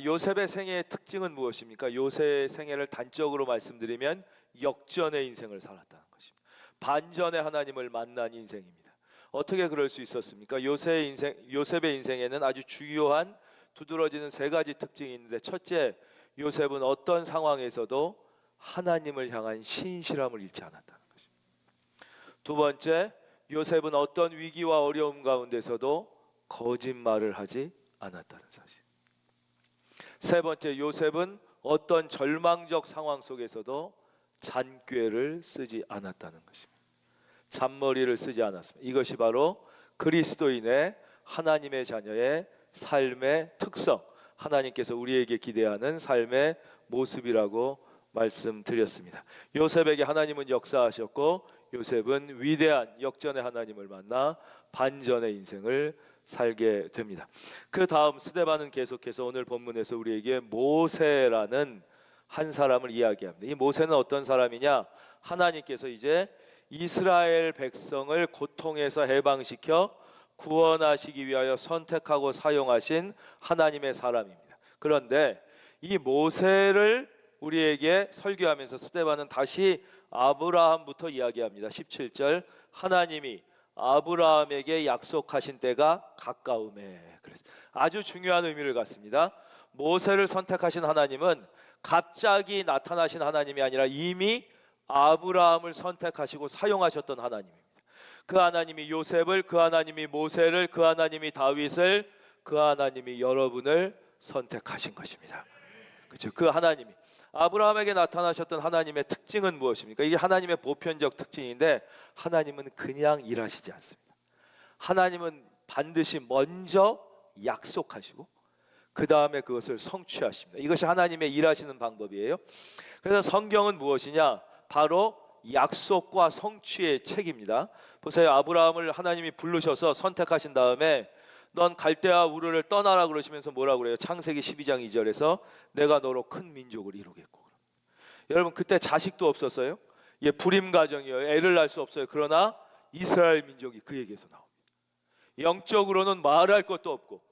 요셉의 생애의 특징은 무엇입니까? 요셉의 생애를 단적으로 말씀드리면 역전의 인생을 살았다는 것입니다. 반전의 하나님을 만난 인생입니다. 어떻게 그럴 수 있었습니까? 요셉의 인생에는 아주 주요한 두드러지는 세 가지 특징이 있는데, 첫째, 요셉은 어떤 상황에서도 하나님을 향한 신실함을 잃지 않았다는 것입니다. 두 번째, 요셉은 어떤 위기와 어려움 가운데서도 거짓말을 하지 않았다는 사실. 세 번째, 요셉은 어떤 절망적 상황 속에서도 잔꾀를 쓰지 않았다는 것입니다. 잔머리를 쓰지 않았습니다. 이것이 바로 그리스도인의 하나님의 자녀의 삶의 특성, 하나님께서 우리에게 기대하는 삶의 모습이라고 말씀드렸습니다. 요셉에게 하나님은 역사하셨고, 요셉은 위대한 역전의 하나님을 만나 반전의 인생을 살게 됩니다. 그 다음 스데반은 계속해서 오늘 본문에서 우리에게 모세라는 한 사람을 이야기합니다. 이 모세는 어떤 사람이냐? 하나님께서 이제 이스라엘 백성을 고통에서 해방시켜 구원하시기 위하여 선택하고 사용하신 하나님의 사람입니다. 그런데 이 모세를 우리에게 설교하면서 스데반은 다시 아브라함부터 이야기합니다. 17절, 하나님이 아브라함에게 약속하신 때가 가까우매. 그래서 아주 중요한 의미를 갖습니다. 모세를 선택하신 하나님은 갑자기 나타나신 하나님이 아니라 이미 아브라함을 선택하시고 사용하셨던 하나님입니다. 그 하나님이 요셉을, 그 하나님이 모세를, 그 하나님이 다윗을, 그 하나님이 여러분을 선택하신 것입니다. 그렇죠? 그 하나님이 아브라함에게 나타나셨던 하나님의 특징은 무엇입니까? 이게 하나님의 보편적 특징인데, 하나님은 그냥 일하시지 않습니다. 하나님은 반드시 먼저 약속하시고 그 다음에 그것을 성취하십니다. 이것이 하나님의 일하시는 방법이에요. 그래서 성경은 무엇이냐? 바로 약속과 성취의 책입니다. 보세요. 아브라함을 하나님이 부르셔서 선택하신 다음에 넌 갈대아 우르를 떠나라 그러시면서 뭐라고 그래요? 창세기 12장 2절에서 내가 너로 큰 민족을 이루겠고. 여러분, 그때 자식도 없었어요. 불임 가정이에요. 애를 낳을 수 없어요. 그러나 이스라엘 민족이 그에게서 나옵니다. 영적으로는 말할 것도 없고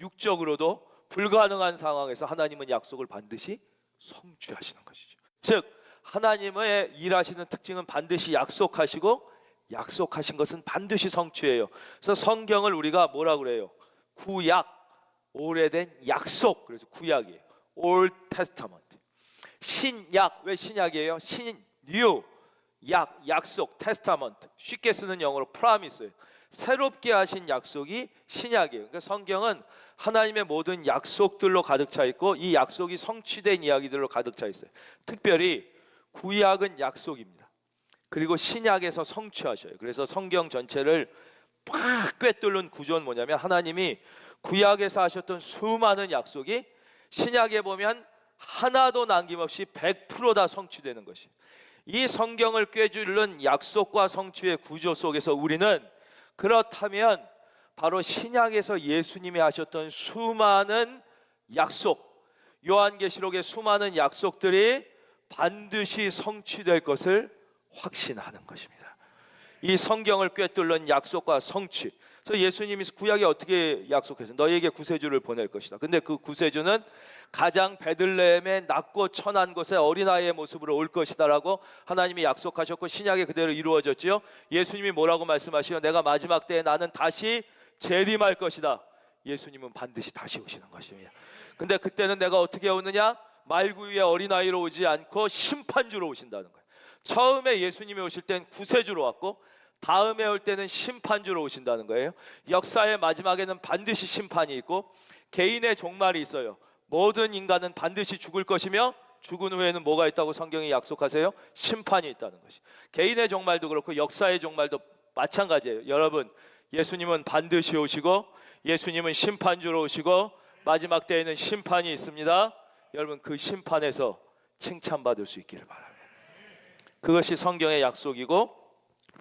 육적으로도 불가능한 상황에서 하나님은 약속을 반드시 성취하시는 것이죠. 즉, 하나님의 일하시는 특징은 반드시 약속하시고, 약속하신 것은 반드시 성취해요. 그래서 성경을 우리가 뭐라 그래요? 구약, 오래된 약속. 그래서 구약이에요. Old Testament. 신약, 왜 신약이에요? new, 약속, Testament. 쉽게 쓰는 영어로 promise예요. 새롭게 하신 약속이 신약이에요. 그러니까 성경은 하나님의 모든 약속들로 가득 차 있고, 이 약속이 성취된 이야기들로 가득 차 있어요. 특별히 구약은 약속입니다. 그리고 신약에서 성취하셔요. 그래서 성경 전체를 팍 꿰뚫는 구조는 뭐냐면, 하나님이 구약에서 하셨던 수많은 약속이 신약에 보면 하나도 남김없이 100% 다 성취되는 것이, 이 성경을 꿰뚫는 약속과 성취의 구조 속에서 우리는, 그렇다면 바로 신약에서 예수님이 하셨던 수많은 약속, 요한계시록의 수많은 약속들이 반드시 성취될 것을 확신하는 것입니다. 이 성경을 꿰뚫는 약속과 성취. 그래서 예수님이 구약에 어떻게 약속해서 너희에게 구세주를 보낼 것이다. 근데 그 구세주는 가장 베들레헴의 낮고 천한 곳에 어린아이의 모습으로 올 것이다라고 하나님이 약속하셨고, 신약에 그대로 이루어졌지요. 예수님이 뭐라고 말씀하시요? 내가 마지막 때에 나는 다시 재림할 것이다. 예수님은 반드시 다시 오시는 것입니다. 근데 그때는 내가 어떻게 오느냐? 말구유의 어린아이로 오지 않고 심판주로 오신다는 거예요. 처음에 예수님이 오실 땐 구세주로 왔고, 다음에 올 때는 심판주로 오신다는 거예요. 역사의 마지막에는 반드시 심판이 있고, 개인의 종말이 있어요. 모든 인간은 반드시 죽을 것이며, 죽은 후에는 뭐가 있다고 성경이 약속하세요? 심판이 있다는 것이. 개인의 종말도 그렇고 역사의 종말도 마찬가지예요. 여러분, 예수님은 반드시 오시고, 예수님은 심판주로 오시고, 마지막 때에는 심판이 있습니다. 여러분, 그 심판에서 칭찬받을 수 있기를 바랍니다. 그것이 성경의 약속이고,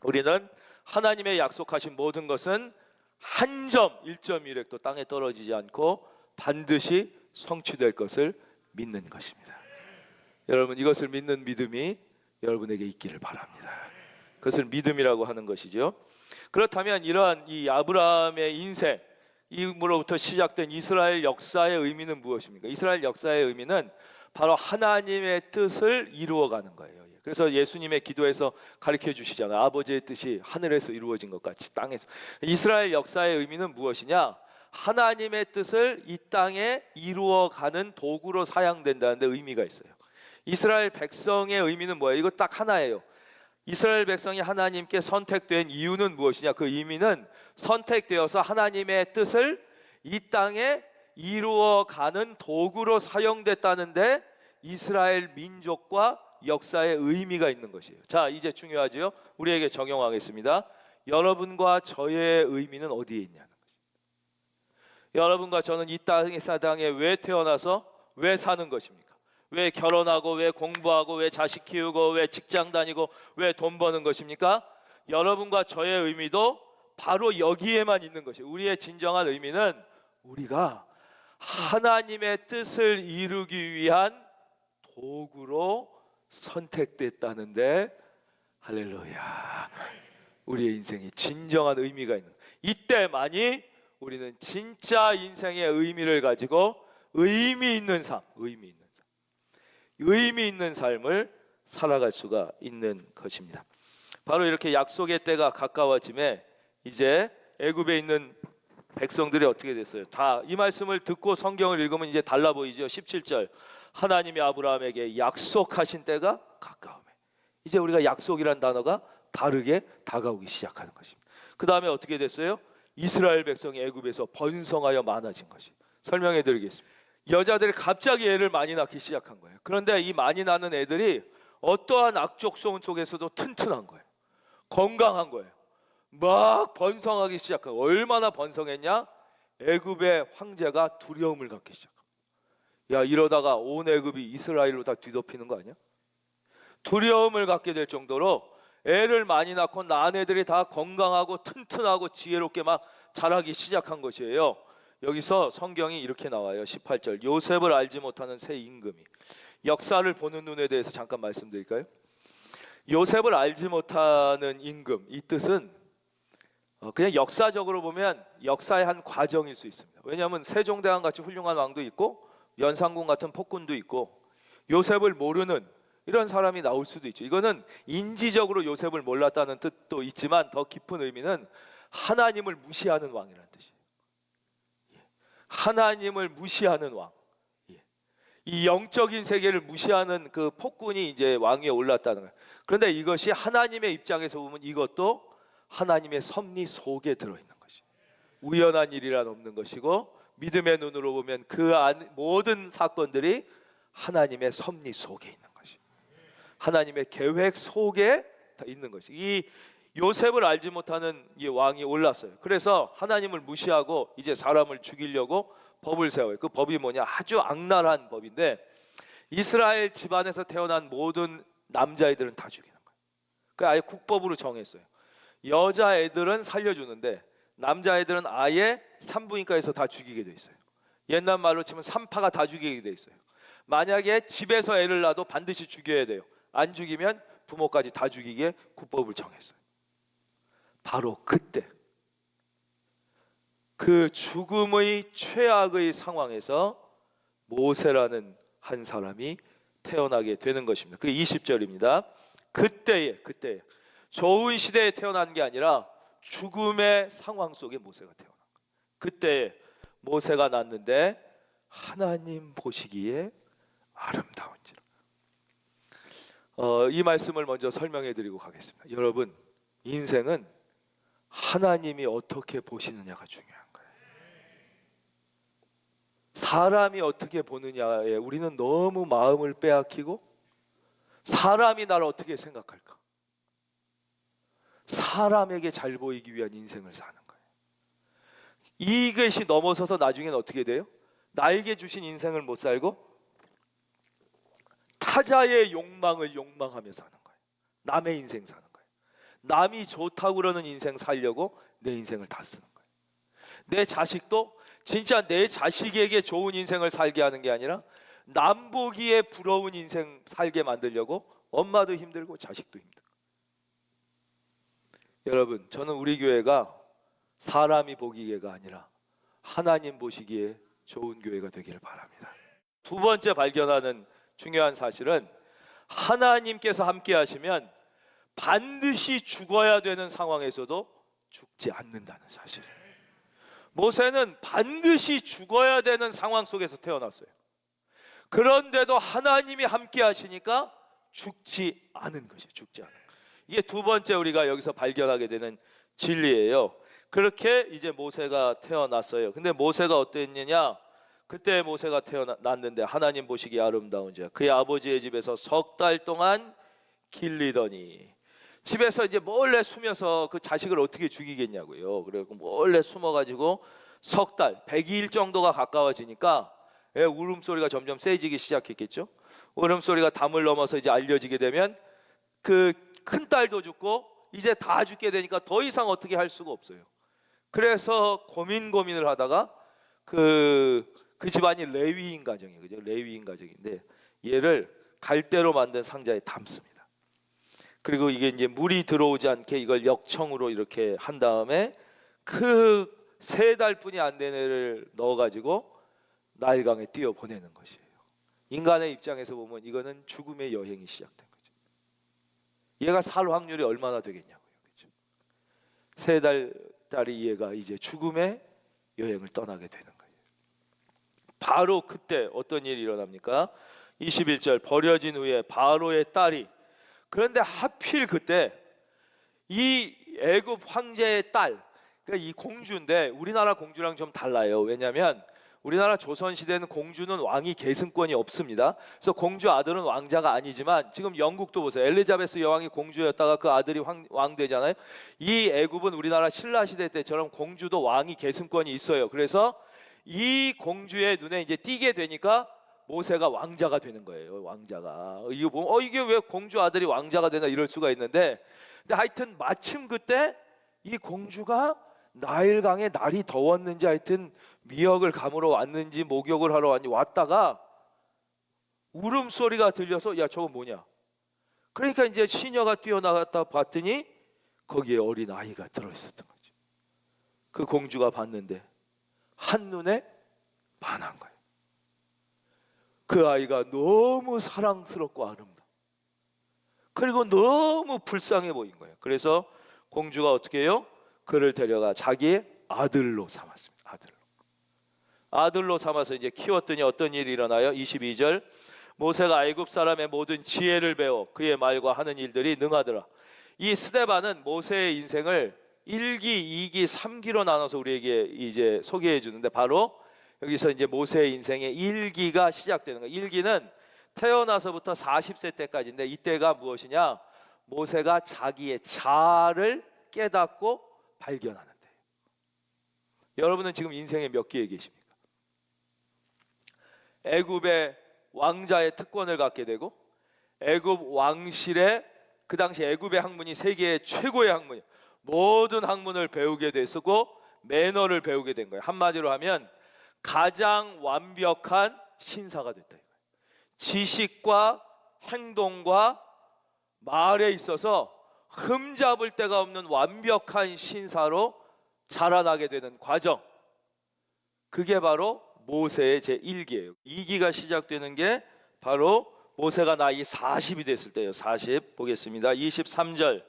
우리는 하나님의 약속하신 모든 것은 한 점 1.1획도 땅에 떨어지지 않고 반드시 성취될 것을 믿는 것입니다. 여러분, 이것을 믿는 믿음이 여러분에게 있기를 바랍니다. 그것을 믿음이라고 하는 것이죠. 그렇다면 이러한 이 아브라함의 인생, 이므로부터 시작된 이스라엘 역사의 의미는 무엇입니까? 이스라엘 역사의 의미는 바로 하나님의 뜻을 이루어가는 거예요. 그래서 예수님의 기도에서 가르쳐 주시잖아요. 아버지의 뜻이 하늘에서 이루어진 것 같이 땅에서. 이스라엘 역사의 의미는 무엇이냐? 하나님의 뜻을 이 땅에 이루어가는 도구로 사용된다는 데 의미가 있어요. 이스라엘 백성의 의미는 뭐예요? 이거 딱 하나예요. 이스라엘 백성이 하나님께 선택된 이유는 무엇이냐? 그 의미는 선택되어서 하나님의 뜻을 이 땅에 이루어가는 도구로 사용됐다는데 이스라엘 민족과 역사의 의미가 있는 것이에요. 자, 이제 중요하지요. 우리에게 적용하겠습니다. 여러분과 저의 의미는 어디에 있냐는 것이죠. 여러분과 저는 이 땅에 왜 태어나서 왜 사는 것입니까? 왜 결혼하고 왜 공부하고 왜 자식 키우고 왜 직장 다니고 왜 돈 버는 것입니까? 여러분과 저의 의미도 바로 여기에만 있는 것이에요. 우리의 진정한 의미는 우리가 하나님의 뜻을 이루기 위한 도구로 선택됐다는데, 할렐루야, 우리의 인생이 진정한 의미가 있는, 이때만이 우리는 진짜 인생의 의미를 가지고 의미 있는 삶을 살아갈 수가 있는 것입니다. 바로 이렇게 약속의 때가 가까워짐에 이제 애굽에 있는 백성들이 어떻게 됐어요? 다 이 말씀을 듣고 성경을 읽으면 이제 달라 보이죠. 17절, 하나님이 아브라함에게 약속하신 때가 가까우매. 이제 우리가 약속이란 단어가 다르게 다가오기 시작하는 것입니다. 그 다음에 어떻게 됐어요? 이스라엘 백성이 애굽에서 번성하여 많아진 것이. 설명해 드리겠습니다. 여자들이 갑자기 애를 많이 낳기 시작한 거예요. 그런데 이 많이 낳는 애들이 어떠한 악족소음 속에서도 튼튼한 거예요. 건강한 거예요. 막 번성하기 시작하고, 얼마나 번성했냐? 애굽의 황제가 두려움을 갖기 시작합니다. 야, 이러다가 온 애굽이 이스라엘로 다 뒤덮이는 거 아니야? 두려움을 갖게 될 정도로 애를 많이 낳고 낳은 애들이 다 건강하고 튼튼하고 지혜롭게 막 자라기 시작한 것이에요. 여기서 성경이 이렇게 나와요. 18절, 요셉을 알지 못하는 새 임금이. 역사를 보는 눈에 대해서 잠깐 말씀드릴까요? 요셉을 알지 못하는 임금, 이 뜻은 그냥 역사적으로 보면 역사의 한 과정일 수 있습니다. 왜냐하면 세종대왕 같이 훌륭한 왕도 있고 연산군 같은 폭군도 있고 요셉을 모르는 이런 사람이 나올 수도 있죠. 이거는 인지적으로 요셉을 몰랐다는 뜻도 있지만 더 깊은 의미는 하나님을 무시하는 왕이라는 뜻이에요. 하나님을 무시하는 왕. 이 영적인 세계를 무시하는 그 폭군이 이제 왕위에 올랐다는 거예요. 그런데 이것이 하나님의 입장에서 보면 이것도 하나님의 섭리 속에 들어있는 것이, 우연한 일이란 없는 것이고, 믿음의 눈으로 보면 그 모든 사건들이 하나님의 섭리 속에 있는 것이, 하나님의 계획 속에 있는 것이. 이 요셉을 알지 못하는 이 왕이 올랐어요. 그래서 하나님을 무시하고 이제 사람을 죽이려고 법을 세워요. 그 법이 뭐냐? 아주 악랄한 법인데 이스라엘 집안에서 태어난 모든 남자애들은 다 죽이는 거예요. 그 아예 국법으로 정했어요. 여자애들은 살려주는데 남자애들은 아예 산부인과에서 다 죽이게 돼 있어요. 옛날 말로 치면 산파가 다 죽이게 돼 있어요. 만약에 집에서 애를 낳아도 반드시 죽여야 돼요. 안 죽이면 부모까지 다 죽이게 국법을 정했어요. 바로 그때 그 죽음의 최악의 상황에서 모세라는 한 사람이 태어나게 되는 것입니다. 그게 20절입니다. 그때에 좋은 시대에 태어난 게 아니라 죽음의 상황 속에 모세가 태어난 거예요. 그때 모세가 났는데 하나님 보시기에 아름다운지라. 이 말씀을 먼저 설명해 드리고 가겠습니다. 여러분, 인생은 하나님이 어떻게 보시느냐가 중요한 거예요. 사람이 어떻게 보느냐에 우리는 너무 마음을 빼앗기고, 사람이 나를 어떻게 생각할까, 사람에게 잘 보이기 위한 인생을 사는 거예요. 이것이 넘어서서 나중에는 어떻게 돼요? 나에게 주신 인생을 못 살고 타자의 욕망을 욕망하며 사는 거예요. 남의 인생 사는 거예요. 남이 좋다고 그러는 인생 살려고 내 인생을 다 쓰는 거예요. 내 자식도 진짜 내 자식에게 좋은 인생을 살게 하는 게 아니라 남 보기에 부러운 인생 살게 만들려고 엄마도 힘들고 자식도 힘들고. 여러분, 저는 우리 교회가 사람이 보기에가 아니라 하나님 보시기에 좋은 교회가 되기를 바랍니다. 두 번째 발견하는 중요한 사실은 하나님께서 함께 하시면 반드시 죽어야 되는 상황에서도 죽지 않는다는 사실이에요. 모세는 반드시 죽어야 되는 상황 속에서 태어났어요. 그런데도 하나님이 함께 하시니까 죽지 않은 것이에요. 죽지 않은. 이게 두 번째 우리가 여기서 발견하게 되는 진리예요. 그렇게 이제 모세가 태어났어요. 근데 모세가 어땠느냐? 그때 모세가 태어났는데 하나님 보시기에 아름다운 자, 그의 아버지의 집에서 석 달 동안 길리더니, 집에서 이제 몰래 숨어서 그 자식을 어떻게 죽이겠냐고요. 그래서 몰래 숨어가지고 석 달, 100일 정도가 가까워지니까 울음소리가 점점 세지기 시작했겠죠. 울음소리가 담을 넘어서 이제 알려지게 되면 그 큰 딸도 죽고 이제 다 죽게 되니까 더 이상 어떻게 할 수가 없어요. 그래서 고민을 하다가 그 집안이 레위인 가정이에요. 그죠? 레위인 가정인데 얘를 갈대로 만든 상자에 담습니다. 그리고 이게 이제 물이 들어오지 않게 이걸 역청으로 이렇게 한 다음에 그 3달뿐이 안 된 애를 넣어가지고 나일강에 띄워 보내는 것이에요. 인간의 입장에서 보면 이거는 죽음의 여행이 시작된 거죠. 얘가 살 확률이 얼마나 되겠냐고요. 그렇죠? 3달짜리 얘가 이제 죽음의 여행을 떠나게 되는 거예요. 바로 그때 어떤 일이 일어납니까? 21절, 버려진 후에 바로의 딸이, 그런데 하필 그때 이 애굽 황제의 딸, 그러니까 이 공주인데 우리나라 공주랑 좀 달라요. 왜냐하면 우리나라 조선시대는 공주는 왕이 계승권이 없습니다. 그래서 공주 아들은 왕자가 아니지만 지금 영국도 보세요. 엘리자베스 여왕이 공주였다가 그 아들이 왕 되잖아요. 이 애굽은 우리나라 신라시대 때처럼 공주도 왕이 계승권이 있어요. 그래서 이 공주의 눈에 이제 띄게 되니까 모세가 왕자가 되는 거예요. 왕자가. 이거 보면 이게 왜 공주 아들이 왕자가 되나 이럴 수가 있는데, 근데 하여튼 마침 그때 이 공주가 나일강에 날이 더웠는지 하여튼 미역을 감으러 왔는지 목욕을 하러 왔다가 울음소리가 들려서 야 저거 뭐냐? 그러니까 이제 시녀가 뛰어나갔다 봤더니 거기에 어린 아이가 들어있었던 거죠. 그 공주가 봤는데 한눈에 반한 거예요. 그 아이가 너무 사랑스럽고 아름다워. 그리고 너무 불쌍해 보인 거예요. 그래서 공주가 어떻게 해요? 그를 데려가 자기의 아들로 삼았습니다. 아들로 삼아서 이제 키웠더니 어떤 일이 일어나요? 22절, 모세가 애굽 사람의 모든 지혜를 배워 그의 말과 하는 일들이 능하더라. 이 스데반은 모세의 인생을 1기, 2기, 3기로 나눠서 우리에게 이제 소개해 주는데, 바로 여기서 이제 모세의 인생의 1기가 시작되는 거예요. 1기는 태어나서부터 40세 때까지인데, 이때가 무엇이냐? 모세가 자기의 자아를 깨닫고 발견하는 데예요. 여러분은 지금 인생의 몇 기에 계십니까? 애굽의 왕자의 특권을 갖게 되고, 애굽 왕실의, 그 당시 애굽의 학문이 세계의 최고의 학문이에요. 모든 학문을 배우게 됐고 매너를 배우게 된 거예요. 한마디로 하면 가장 완벽한 신사가 됐다 이거예요. 지식과 행동과 말에 있어서 흠잡을 데가 없는 완벽한 신사로 자라나게 되는 과정, 그게 바로 모세의 제1기예요. 2기가 시작되는 게 바로 모세가 나이 40이 됐을 때예요. 40 보겠습니다. 23절,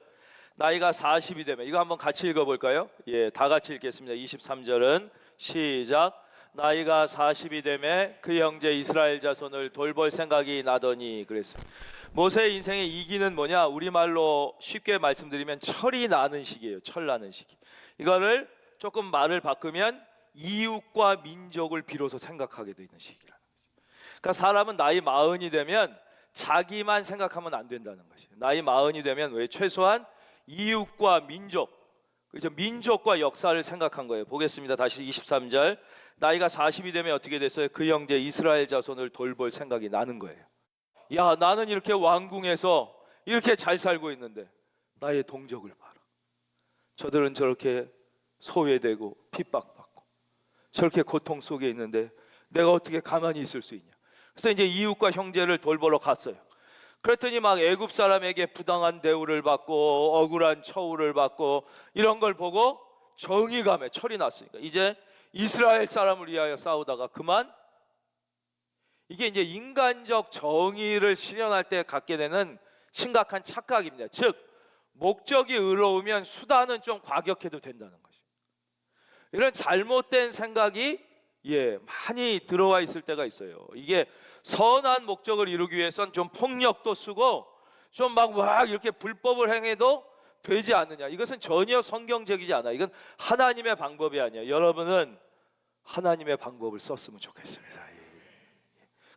나이가 40이 되면, 이거 한번 같이 읽어볼까요? 예, 다 같이 읽겠습니다. 23절은 시작. 나이가 40이 되매 그 형제 이스라엘 자손을 돌볼 생각이 나더니, 그랬어요. 모세의 인생의 2기는 뭐냐? 우리말로 쉽게 말씀드리면 철이 나는 시기예요. 철 나는 시기. 이거를 조금 말을 바꾸면 이웃과 민족을 비로소 생각하게 되는 시기라는 거죠. 그러니까 사람은 나이 40이 되면 자기만 생각하면 안 된다는 것이에요. 나이 40이 되면 왜 최소한 이웃과 민족, 그죠? 민족과 역사를 생각한 거예요. 보겠습니다. 다시 23절. 나이가 40이 되면 어떻게 됐어요? 그 형제 이스라엘 자손을 돌볼 생각이 나는 거예요. 야, 나는 이렇게 왕궁에서 이렇게 잘 살고 있는데 나의 동족을 봐라. 저들은 저렇게 소외되고 핍박받고 저렇게 고통 속에 있는데 내가 어떻게 가만히 있을 수 있냐. 그래서 이제 이웃과 형제를 돌보러 갔어요. 그랬더니 막 애굽 사람에게 부당한 대우를 받고 억울한 처우를 받고 이런 걸 보고 정의감에 철이 났으니까 이제 이스라엘 사람을 위하여 싸우다가 그만. 이게 이제 인간적 정의를 실현할 때 갖게 되는 심각한 착각입니다. 즉 목적이 의로우면 수단은 좀 과격해도 된다는 것이죠. 이런 잘못된 생각이 많이 들어와 있을 때가 있어요. 이게 선한 목적을 이루기 위해선 좀 폭력도 쓰고 좀 막 이렇게 불법을 행해도 되지 않느냐. 이것은 전혀 성경적이지 않아. 이건 하나님의 방법이 아니야. 여러분은 하나님의 방법을 썼으면 좋겠습니다.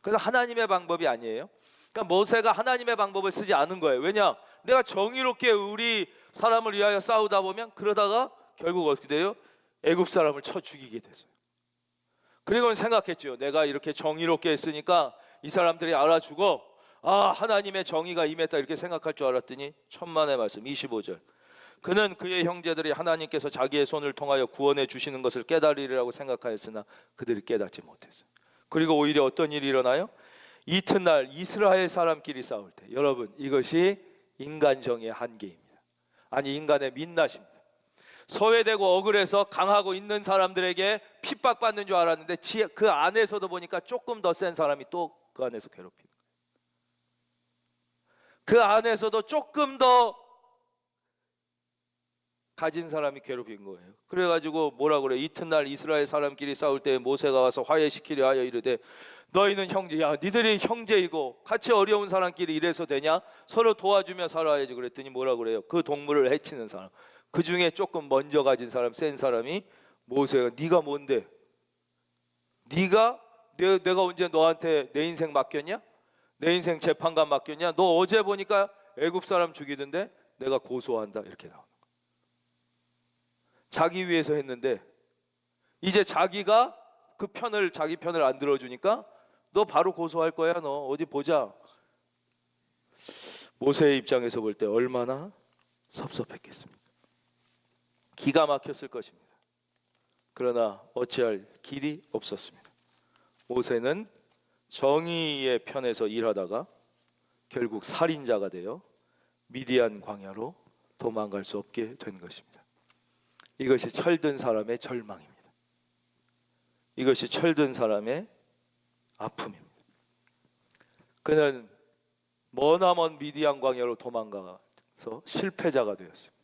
그래서 하나님의 방법이 아니에요. 그러니까 모세가 하나님의 방법을 쓰지 않은 거예요. 왜냐? 내가 정의롭게 우리 사람을 위하여 싸우다 보면 그러다가 결국 어떻게 돼요? 애굽 사람을 쳐 죽이게 됐어요. 그리고는 생각했죠. 내가 이렇게 정의롭게 했으니까 이 사람들이 알아주고 하나님의 정의가 임했다 이렇게 생각할 줄 알았더니 천만의 말씀 25절. 그는 그의 형제들이 하나님께서 자기의 손을 통하여 구원해 주시는 것을 깨달으리라고 생각하였으나 그들이 깨닫지 못했어요. 그리고 오히려 어떤 일이 일어나요? 이튿날 이스라엘 사람끼리 싸울 때, 여러분 이것이 인간 정의의 한계입니다. 아니 인간의 민낯입니다. 소외되고 억울해서 강하고 있는 사람들에게 핍박받는 줄 알았는데 그 안에서도 보니까 조금 더 센 사람이 또 그 안에서 괴롭히는 거예요. 그 안에서도 조금 더 가진 사람이 괴롭힌 거예요. 그래가지고 뭐라 그래? 이튿날 이스라엘 사람끼리 싸울 때 모세가 와서 화해시키려 하여 이르되 너희는 형제야, 니들이 형제이고 같이 어려운 사람끼리 이래서 되냐? 서로 도와주며 살아야지. 그랬더니 뭐라 그래요? 그 동물을 해치는 사람, 그 중에 조금 먼저 가진 사람, 센 사람이 모세가 네가 뭔데? 네가 내가 언제 너한테 내 인생 맡겼냐? 내 인생 재판관 맡겼냐? 너 어제 보니까 애굽 사람 죽이던데 내가 고소한다 이렇게 나오는 거야. 자기 위해서 했는데 이제 자기가 자기 편을 안 들어주니까 너 바로 고소할 거야. 너 어디 보자. 모세의 입장에서 볼 때 얼마나 섭섭했겠습니까? 기가 막혔을 것입니다. 그러나 어찌할 길이 없었습니다. 모세는 정의의 편에서 일하다가 결국 살인자가 되어 미디안 광야로 도망갈 수 없게 된 것입니다. 이것이 철든 사람의 절망입니다. 이것이 철든 사람의 아픔입니다. 그는 머나먼 미디안 광야로 도망가서 실패자가 되었습니다.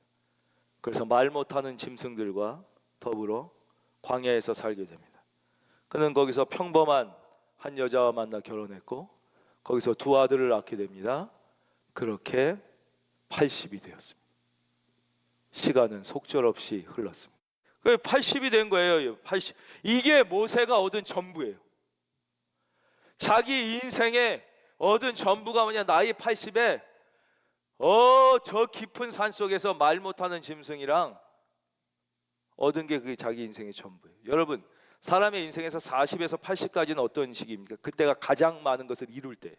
그래서 말 못하는 짐승들과 더불어 광야에서 살게 됩니다. 그는 거기서 평범한 한 여자와 만나 결혼했고 거기서 두 아들을 낳게 됩니다. 그렇게 80이 되었습니다. 시간은 속절없이 흘렀습니다. 80이 된 거예요. 80. 이게 모세가 얻은 전부예요. 자기 인생에 얻은 전부가 뭐냐? 나이 80에 저 깊은 산 속에서 말 못하는 짐승이랑 얻은 게 그게 자기 인생의 전부예요. 여러분, 사람의 인생에서 40에서 80까지는 어떤 시기입니까? 그때가 가장 많은 것을 이룰 때예요.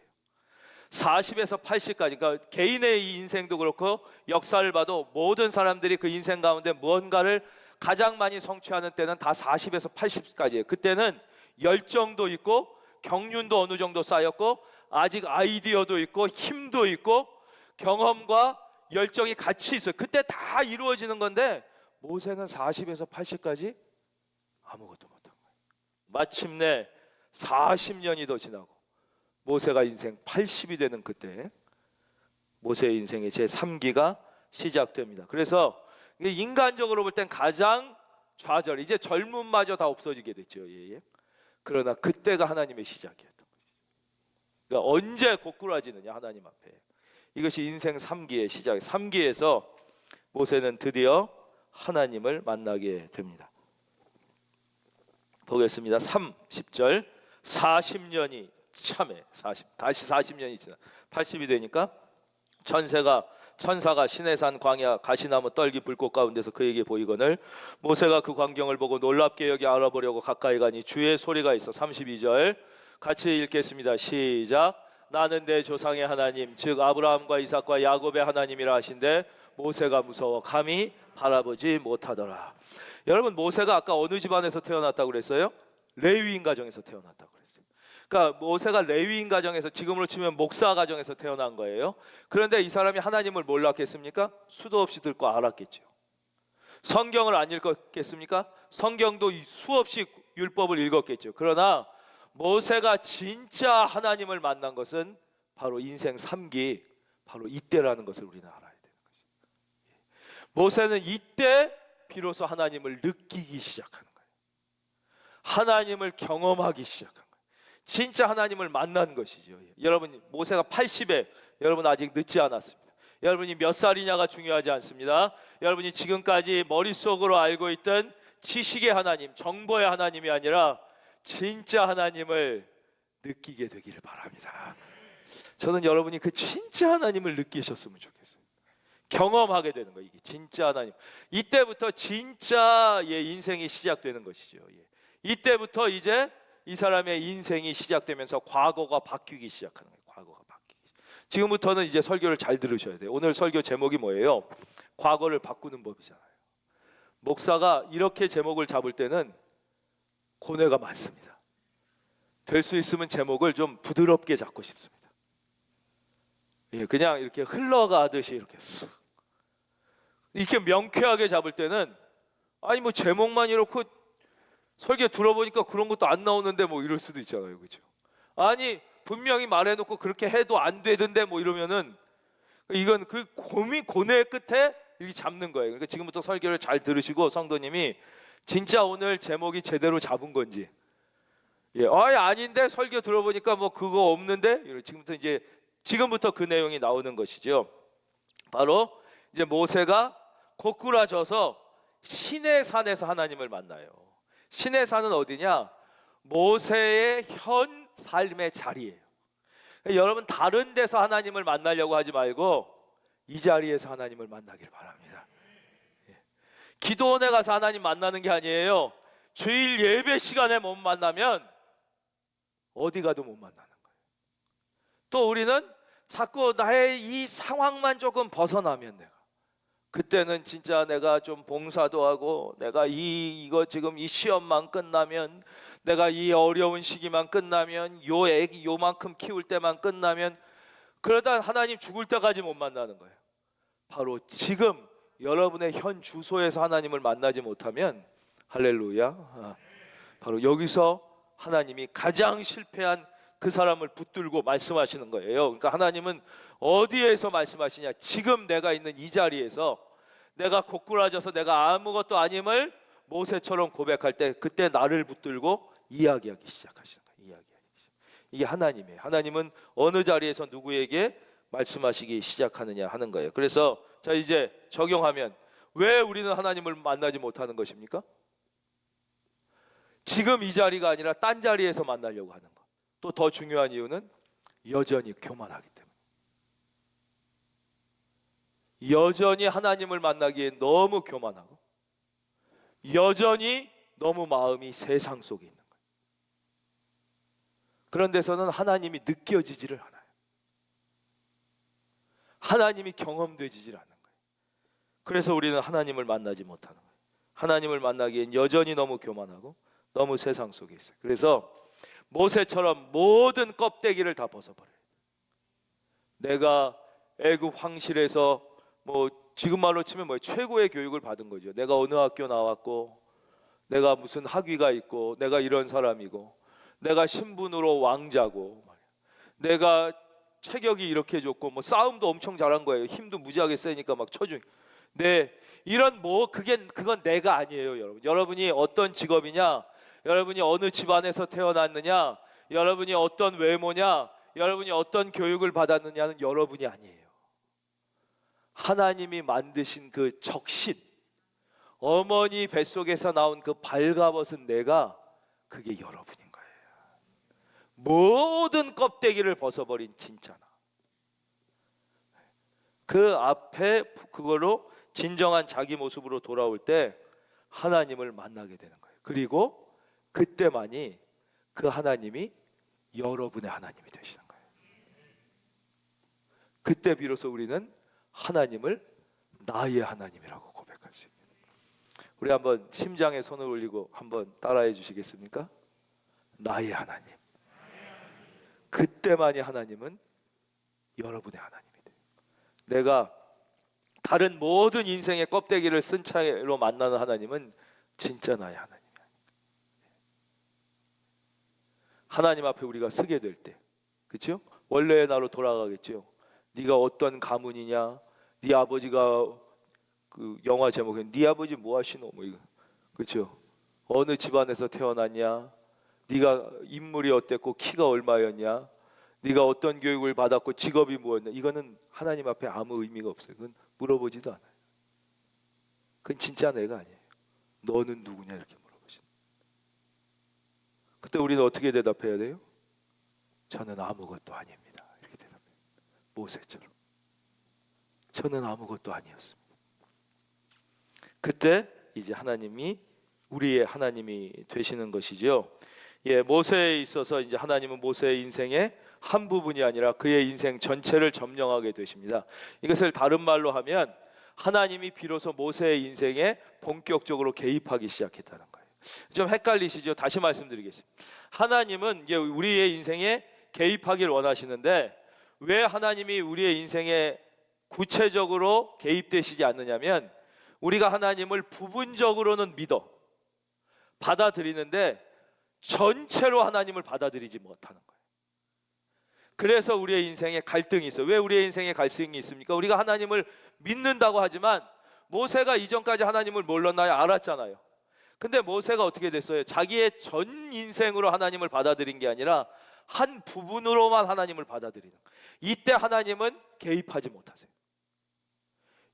40에서 80까지, 그러니까 개인의 이 인생도 그렇고 역사를 봐도 모든 사람들이 그 인생 가운데 무언가를 가장 많이 성취하는 때는 다 40에서 80까지예요. 그때는 열정도 있고 경륜도 어느 정도 쌓였고 아직 아이디어도 있고 힘도 있고 경험과 열정이 같이 있어요. 그때 다 이루어지는 건데 모세는 40에서 80까지 아무것도 못한 거예요. 마침내 40년이 더 지나고 모세가 인생 80이 되는 그때 모세의 인생의 제3기가 시작됩니다. 그래서 인간적으로 볼 땐 가장 좌절, 이제 젊음마저 다 없어지게 됐죠. 그러나 그때가 하나님의 시작이었던 거죠. 그러니까 언제 고꾸라지느냐 하나님 앞에. 이것이 인생 3기의 시작. 3기에서 모세는 드디어 하나님을 만나게 됩니다. 보겠습니다. 30절 40년이 참에 다시 40년이 지나 80이 되니까 천사가 시내산 광야 가시나무 떨기 불꽃 가운데서 그에게 보이거늘 모세가 그 광경을 보고 놀랍게 여기 알아보려고 가까이 가니 주의 소리가 있어. 32절 같이 읽겠습니다. 시작. 나는 내 조상의 하나님 즉 아브라함과 이삭과 야곱의 하나님이라 하신데 모세가 무서워 감히 바라보지 못하더라. 여러분, 모세가 아까 어느 집안에서 태어났다고 그랬어요? 레위인 가정에서 태어났다고 그랬어요. 그러니까 모세가 레위인 가정에서, 지금으로 치면 목사 가정에서 태어난 거예요. 그런데 이 사람이 하나님을 몰랐겠습니까? 수도 없이 듣고 알았겠죠. 성경을 안 읽었겠습니까? 성경도 수없이 율법을 읽었겠죠. 그러나 모세가 진짜 하나님을 만난 것은 바로 인생 3기, 바로 이때라는 것을 우리는 알아야 되는 것이죠. 모세는 이때 비로소 하나님을 느끼기 시작하는 거예요. 하나님을 경험하기 시작한 거예요. 진짜 하나님을 만난 것이죠. 여러분, 모세가 80에 여러분 아직 늦지 않았습니다. 여러분이 몇 살이냐가 중요하지 않습니다. 여러분이 지금까지 머릿속으로 알고 있던 지식의 하나님, 정보의 하나님이 아니라 진짜 하나님을 느끼게 되기를 바랍니다. 저는 여러분이 그 진짜 하나님을 느끼셨으면 좋겠어요. 경험하게 되는 거예요. 이게 진짜 하나님. 이때부터 진짜의 인생이 시작되는 것이죠. 이때부터 이제 이 사람의 인생이 시작되면서 과거가 바뀌기 시작하는 거예요. 과거가 바뀌기. 지금부터는 이제 설교를 잘 들으셔야 돼요. 오늘 설교 제목이 뭐예요? 과거를 바꾸는 법이잖아요. 목사가 이렇게 제목을 잡을 때는 고뇌가 많습니다. 될 수 있으면 제목을 좀 부드럽게 잡고 싶습니다. 그냥 이렇게 흘러가듯이 이렇게 쓱 이렇게 명쾌하게 잡을 때는 아니 뭐 제목만 이렇게 설교 들어보니까 그런 것도 안 나오는데 뭐 이럴 수도 있잖아요, 그렇죠? 아니 분명히 말해놓고 그렇게 해도 안 되던데 뭐 이러면은 이건 그 고뇌의 끝에 이렇게 잡는 거예요. 그러니까 지금부터 설교를 잘 들으시고 성도님이 진짜 오늘 제목이 제대로 잡은 건지, 아닌데 설교 들어보니까 뭐 그거 없는데, 지금부터 그 내용이 나오는 것이죠. 바로 이제 모세가 고꾸라져서 시내 산에서 하나님을 만나요. 시내 산은 어디냐? 모세의 현 삶의 자리예요. 여러분 다른 데서 하나님을 만나려고 하지 말고 이 자리에서 하나님을 만나길 바랍니다. 기도원에 가서 하나님 만나는 게 아니에요. 주일 예배 시간에 못 만나면 어디 가도 못 만나는 거예요. 또 우리는 자꾸 나의 이 상황만 조금 벗어나면 그때는 진짜 내가 좀 봉사도 하고 내가 이거 지금 이 시험만 끝나면, 내가 이 어려운 시기만 끝나면, 요 애기 요만큼 키울 때만 끝나면, 그러다 하나님 죽을 때까지 못 만나는 거예요. 바로 지금 여러분의 현 주소에서 하나님을 만나지 못하면 할렐루야, 바로 여기서 하나님이 가장 실패한 그 사람을 붙들고 말씀하시는 거예요. 그러니까 하나님은 어디에서 말씀하시냐? 지금 내가 있는 이 자리에서 내가 고꾸라져서 내가 아무것도 아님을 모세처럼 고백할 때 그때 나를 붙들고 이야기하기 시작하시는 거예요. 이게 하나님이에요. 하나님은 어느 자리에서 누구에게 말씀하시기 시작하느냐 하는 거예요. 그래서 자 이제 적용하면 왜 우리는 하나님을 만나지 못하는 것입니까? 지금 이 자리가 아니라 딴 자리에서 만나려고 하는 것. 또 더 중요한 이유는 여전히 교만하기 때문에. 여전히 하나님을 만나기에 너무 교만하고 여전히 너무 마음이 세상 속에 있는 거예요. 그런 데서는 하나님이 느껴지지를 않아요. 하나님이 경험되지를 않는 거예요. 그래서 우리는 하나님을 만나지 못하는 거예요. 하나님을 만나기엔 여전히 너무 교만하고 너무 세상 속에 있어요. 그래서 모세처럼 모든 껍데기를 다 벗어버려요. 내가 애굽 황실에서 뭐 지금 말로 치면 뭐 최고의 교육을 받은 거죠. 내가 어느 학교 나왔고, 내가 무슨 학위가 있고, 내가 이런 사람이고, 내가 신분으로 왕자고, 내가 체격이 이렇게 좋고, 뭐 싸움도 엄청 잘한 거예요. 힘도 무지하게 세니까 막 쳐주. 네, 이런 그건 내가 아니에요, 여러분. 여러분이 어떤 직업이냐? 여러분이 어느 집안에서 태어났느냐, 여러분이 어떤 외모냐, 여러분이 어떤 교육을 받았느냐는 여러분이 아니에요. 하나님이 만드신 그 적신, 어머니 뱃속에서 나온 그 발가벗은 내가, 그게 여러분인 거예요. 모든 껍데기를 벗어버린 진짜 나. 그 앞에 그걸로 진정한 자기 모습으로 돌아올 때 하나님을 만나게 되는 거예요. 그리고 그때만이 그 하나님이 여러분의 하나님이 되시는 거예요. 그때 비로소 우리는 하나님을 나의 하나님이라고 고백할 수 있습니다. 우리 한번 심장에 손을 올리고 한번 따라해 주시겠습니까? 나의 하나님. 그때만이 하나님은 여러분의 하나님이 돼요. 내가 다른 모든 인생의 껍데기를 쓴 채로 만나는 하나님은 진짜 나의 하나님. 하나님 앞에 우리가 서게 될 때, 그렇죠? 원래의 나로 돌아가겠죠. 네가 어떤 가문이냐, 네 아버지가 그 영화 제목에 네 아버지 뭐 하시노, 뭐 이거, 그렇죠? 어느 집안에서 태어났냐, 네가 인물이 어땠고 키가 얼마였냐, 네가 어떤 교육을 받았고 직업이 뭐였냐, 이거는 하나님 앞에 아무 의미가 없어요. 그건 물어보지도 않아요. 그건 진짜 내가 아니에요. 너는 누구냐 이렇게 물어보시는. 그때 우리는 어떻게 대답해야 돼요? 저는 아무것도 아닙니다. 이렇게 대답해요. 모세처럼. 저는 아무것도 아니었습니다. 그때 이제 하나님이 우리의 하나님이 되시는 것이죠. 예, 모세에 있어서 이제 하나님은 모세의 인생의 한 부분이 아니라 그의 인생 전체를 점령하게 되십니다. 이것을 다른 말로 하면 하나님이 비로소 모세의 인생에 본격적으로 개입하기 시작했다는 거예요. 좀 헷갈리시죠? 다시 말씀드리겠습니다. 하나님은 우리의 인생에 개입하기를 원하시는데 왜 하나님이 우리의 인생에 구체적으로 개입되시지 않느냐면 우리가 하나님을 부분적으로는 믿어 받아들이는데 전체로 하나님을 받아들이지 못하는 거예요. 그래서 우리의 인생에 갈등이 있어요. 왜 우리의 인생에 갈등이 있습니까? 우리가 하나님을 믿는다고 하지만 모세가 이전까지 하나님을 몰랐나요? 알았잖아요. 근데 모세가 어떻게 됐어요? 자기의 전 인생으로 하나님을 받아들인 게 아니라 한 부분으로만 하나님을 받아들이는 거예요. 이때 하나님은 개입하지 못하세요.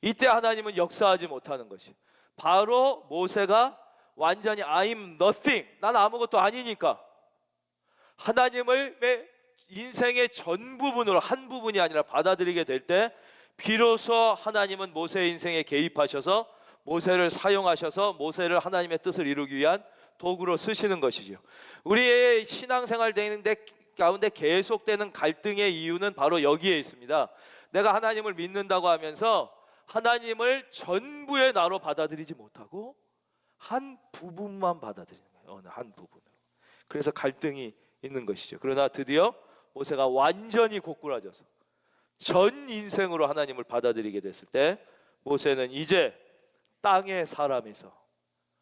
이때 하나님은 역사하지 못하는 것이 바로 모세가 완전히 I'm nothing, 난 아무것도 아니니까 하나님을 인생의 전 부분으로 한 부분이 아니라 받아들이게 될 때 비로소 하나님은 모세의 인생에 개입하셔서 모세를 사용하셔서 모세를 하나님의 뜻을 이루기 위한 도구로 쓰시는 것이죠. 우리의 신앙생활 되는데 가운데 계속되는 갈등의 이유는 바로 여기에 있습니다. 내가 하나님을 믿는다고 하면서 하나님을 전부의 나로 받아들이지 못하고 한 부분만 받아들이는 거예요. 어느 한 부분으로. 그래서 갈등이 있는 것이죠. 그러나 드디어 모세가 완전히 고꾸라져서 전 인생으로 하나님을 받아들이게 됐을 때 모세는 이제 땅의 사람에서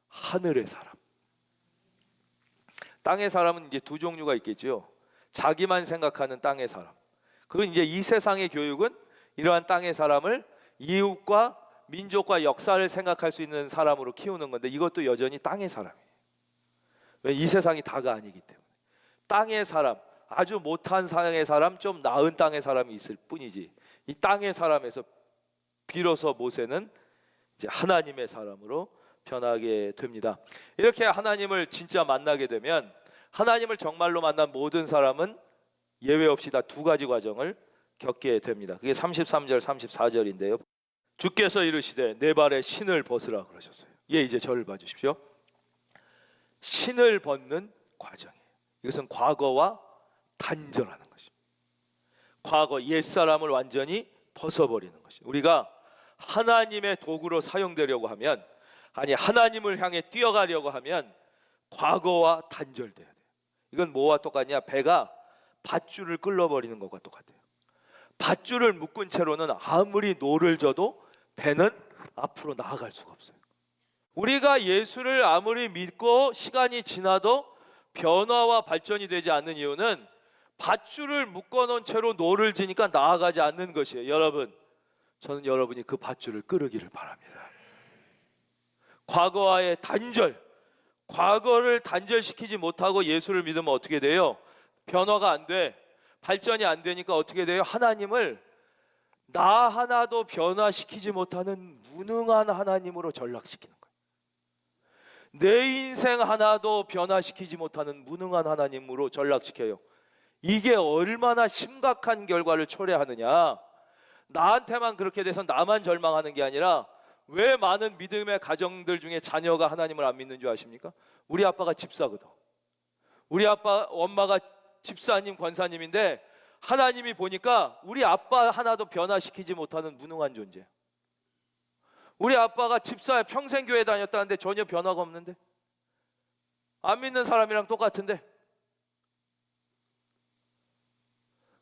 하늘의 사람. 땅의 사람은 이제 두 종류가 있겠죠. 자기만 생각하는 땅의 사람. 그건 이제 이 세상의 교육은 이러한 땅의 사람을 이웃과 민족과 역사를 생각할 수 있는 사람으로 키우는 건데 이것도 여전히 땅의 사람이에요. 왜? 이 세상이 다가 아니기 때문에. 땅의 사람, 아주 못한 땅의 사람, 좀 나은 땅의 사람이 있을 뿐이지 이 땅의 사람에서 비로소 모세는 이제 하나님의 사람으로 변하게 됩니다. 이렇게 하나님을 진짜 만나게 되면 하나님을 정말로 만난 모든 사람은 예외 없이 다 두 가지 과정을 겪게 됩니다. 그게 33절 34절인데요. 주께서 이르시되 내 발에 신을 벗으라 그러셨어요. 예, 이제 저를 봐주십시오. 신을 벗는 과정이에요. 이것은 과거와 단절하는 것입니다. 과거 옛사람을 완전히 벗어버리는 것입니다. 우리가 하나님의 도구로 사용되려고 하면, 아니 하나님을 향해 뛰어가려고 하면 과거와 단절돼야 돼요. 이건 뭐와 똑같냐? 배가 밧줄을 끌어버리는 것과 똑같아요. 밧줄을 묶은 채로는 아무리 노를 져도 배는 앞으로 나아갈 수가 없어요. 우리가 예수를 아무리 믿고 시간이 지나도 변화와 발전이 되지 않는 이유는 밧줄을 묶어놓은 채로 노를 지니까 나아가지 않는 것이에요. 여러분, 저는 여러분이 그 밧줄을 끌으기를 바랍니다. 과거와의 단절, 과거를 단절시키지 못하고 예수를 믿으면 어떻게 돼요? 변화가 안 돼. 발전이 안 되니까 어떻게 돼요? 하나님을 나 하나도 변화시키지 못하는 무능한 하나님으로 전락시키는 거예요. 내 인생 하나도 변화시키지 못하는 무능한 하나님으로 전락시켜요. 이게 얼마나 심각한 결과를 초래하느냐. 나한테만 그렇게 돼서 나만 절망하는 게 아니라 왜 많은 믿음의 가정들 중에 자녀가 하나님을 안 믿는 줄 아십니까? 우리 아빠가 집사거든. 우리 아빠 엄마가 집사님 권사님인데 하나님이 보니까 우리 아빠 하나도 변화시키지 못하는 무능한 존재. 우리 아빠가 집사야, 평생 교회 다녔다는데 전혀 변화가 없는데, 안 믿는 사람이랑 똑같은데.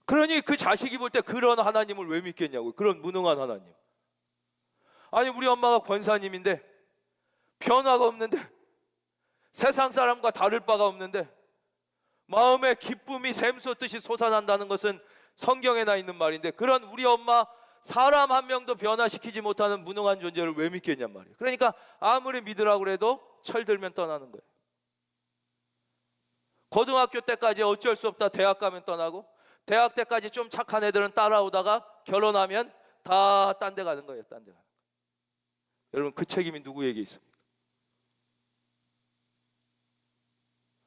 그러니 그 자식이 볼 때 그런 하나님을 왜 믿겠냐고. 그런 무능한 하나님. 아니 우리 엄마가 권사님인데 변화가 없는데, 세상 사람과 다를 바가 없는데, 마음에 기쁨이 샘솟듯이 솟아난다는 것은 성경에 나 있는 말인데, 그런 우리 엄마 사람 한 명도 변화시키지 못하는 무능한 존재를 왜 믿겠냔 말이에요. 그러니까 아무리 믿으라고 그래도 철들면 떠나는 거예요. 고등학교 때까지 어쩔 수 없다 대학 가면 떠나고, 대학 때까지 좀 착한 애들은 따라오다가 결혼하면 다 딴 데 가는 거예요. 딴 데 가는 거예요. 여러분, 그 책임이 누구에게 있습니까?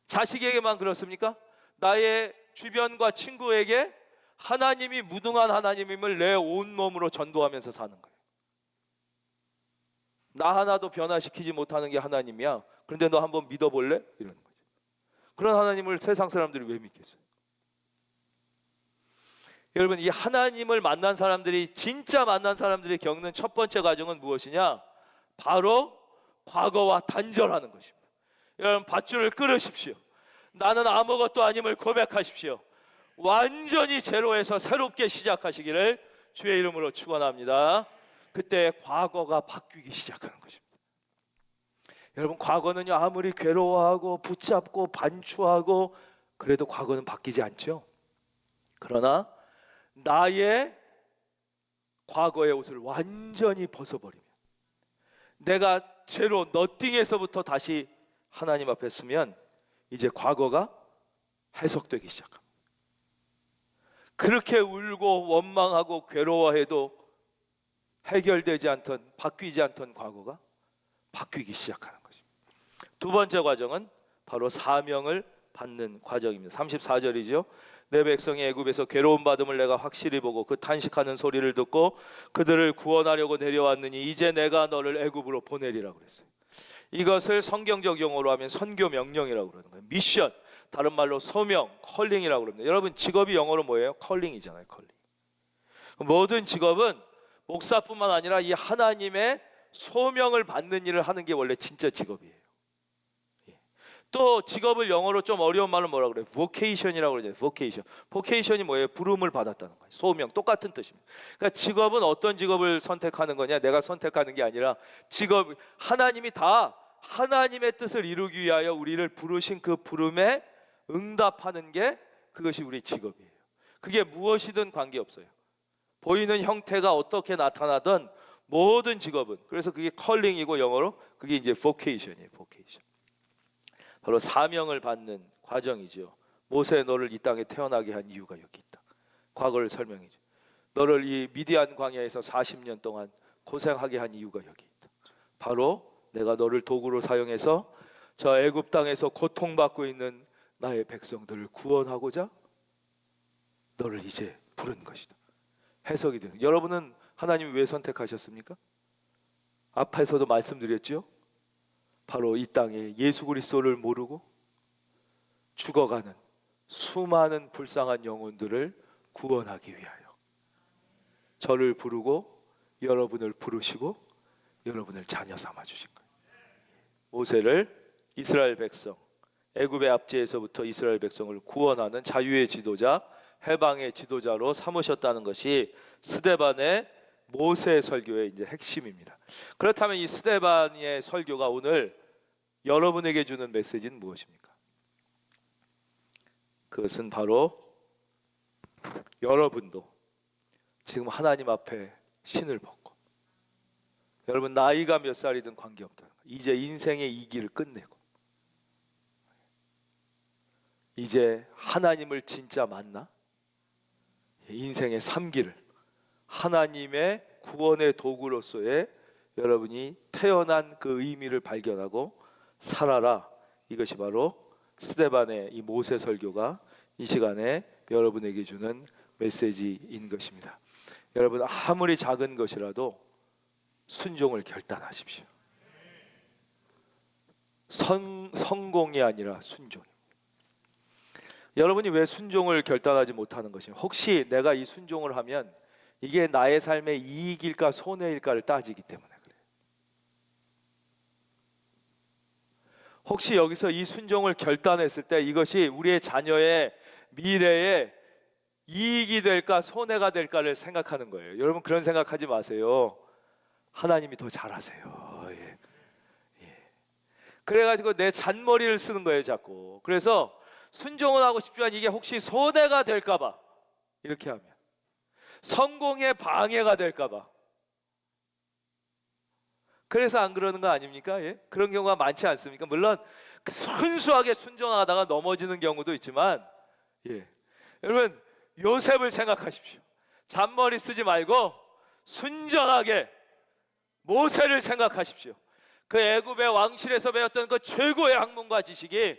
자식에게만 그렇습니까? 나의 주변과 친구에게 하나님이 무능한 하나님임을 내 온몸으로 전도하면서 사는 거예요. 나 하나도 변화시키지 못하는 게 하나님이야. 그런데 너 한번 믿어볼래? 이러는 거죠. 그런 하나님을 세상 사람들이 왜 믿겠어요? 여러분, 이 하나님을 만난 사람들이, 진짜 만난 사람들이 겪는 첫 번째 과정은 무엇이냐? 바로 과거와 단절하는 것입니다. 여러분, 밧줄을 끊으십시오. 나는 아무것도 아님을 고백하십시오. 완전히 제로에서 새롭게 시작하시기를 주의 이름으로 축원합니다. 그때 과거가 바뀌기 시작하는 것입니다. 여러분, 과거는요, 아무리 괴로워하고 붙잡고 반추하고 그래도 과거는 바뀌지 않죠. 그러나 나의 과거의 옷을 완전히 벗어버리면, 내가 제로 너띵에서부터 다시 하나님 앞에 서면 이제 과거가 해석되기 시작합니다. 그렇게 울고 원망하고 괴로워해도 해결되지 않던, 바뀌지 않던 과거가 바뀌기 시작하는 것입니다. 두 번째 과정은 바로 사명을 받는 과정입니다. 34절이죠. 내 백성이 애굽에서 괴로움 받음을 내가 확실히 보고 그 탄식하는 소리를 듣고 그들을 구원하려고 내려왔느니 이제 내가 너를 애굽으로 보내리라고 그랬어요. 이것을 성경적 용어로 하면 선교 명령이라고 그러는 거예요. 미션, 다른 말로 소명, 컬링이라고 그럽니다. 여러분, 직업이 영어로 뭐예요? 컬링이잖아요. 컬링. 모든 직업은 목사뿐만 아니라 이 하나님의 소명을 받는 일을 하는 게 원래 진짜 직업이에요. 또 직업을 영어로 좀 어려운 말로 뭐라고 그래요? vocation이라고 그러죠. vocation. vocation이 뭐예요? 부름을 받았다는 거예요. 소명, 똑같은 뜻입니다. 그러니까 직업은 어떤 직업을 선택하는 거냐? 내가 선택하는 게 아니라 직업, 하나님이 다 하나님의 뜻을 이루기 위하여 우리를 부르신 그 부름에 응답하는 게, 그것이 우리 직업이에요. 그게 무엇이든 관계없어요. 보이는 형태가 어떻게 나타나든 모든 직업은, 그래서 그게 컬링이고 영어로 그게 이제 vocation이에요. vocation. 바로 사명을 받는 과정이죠. 모세, 너를 이 땅에 태어나게 한 이유가 여기 있다. 과거를 설명해줘. 너를 이 미디안 광야에서 40년 동안 고생하게 한 이유가 여기 있다. 바로 내가 너를 도구로 사용해서 저 애굽 땅에서 고통받고 있는 나의 백성들을 구원하고자 너를 이제 부른 것이다. 해석이 되는. 여러분은 하나님이 왜 선택하셨습니까? 앞에서도 말씀드렸죠. 바로 이 땅에 예수 그리스도를 모르고 죽어가는 수많은 불쌍한 영혼들을 구원하기 위하여 저를 부르고 여러분을 부르시고 여러분을 자녀 삼아 주신 거예요. 모세를 이스라엘 백성, 애굽의 압제에서부터 이스라엘 백성을 구원하는 자유의 지도자, 해방의 지도자로 삼으셨다는 것이 스데반의 모세 설교의 이제 핵심입니다. 그렇다면 이 스데반의 설교가 오늘 여러분에게 주는 메시지는 무엇입니까? 그것은 바로 여러분도 지금 하나님 앞에 신을 벗고, 여러분 나이가 몇 살이든 관계없다. 이제 인생의 이 길을 끝내고 이제 하나님을 진짜 만나 인생의 3길을 하나님의 구원의 도구로서의 여러분이 태어난 그 의미를 발견하고 살아라. 이것이 바로 스데반의 이 모세 설교가 이 시간에 여러분에게 주는 메시지인 것입니다. 여러분, 아무리 작은 것이라도 순종을 결단하십시오. 성공이 아니라 순종. 여러분이 왜 순종을 결단하지 못하는 것입니까? 혹시 내가 이 순종을 하면 이게 나의 삶의 이익일까 손해일까를 따지기 때문에 그래요. 혹시 여기서 이 순종을 결단했을 때 이것이 우리의 자녀의 미래에 이익이 될까 손해가 될까를 생각하는 거예요. 여러분, 그런 생각하지 마세요. 하나님이 더 잘하세요. 예. 예. 그래가지고 내 잔머리를 쓰는 거예요, 자꾸. 그래서 순종은 하고 싶지만 이게 혹시 손해가 될까봐, 이렇게 하면 성공에 방해가 될까봐. 그래서 안 그러는 거 아닙니까? 예? 그런 경우가 많지 않습니까? 물론 순수하게 순종하다가 넘어지는 경우도 있지만, 예. 여러분 요셉을 생각하십시오. 잔머리 쓰지 말고 순전하게 모세를 생각하십시오. 그 애굽의 왕실에서 배웠던 그 최고의 학문과 지식이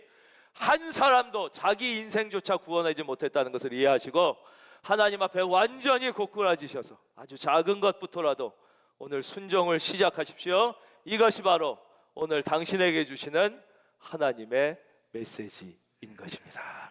한 사람도 자기 인생조차 구원하지 못했다는 것을 이해하시고 하나님 앞에 완전히 고꾸라지셔서 아주 작은 것부터라도 오늘 순종을 시작하십시오. 이것이 바로 오늘 당신에게 주시는 하나님의 메시지인 것입니다.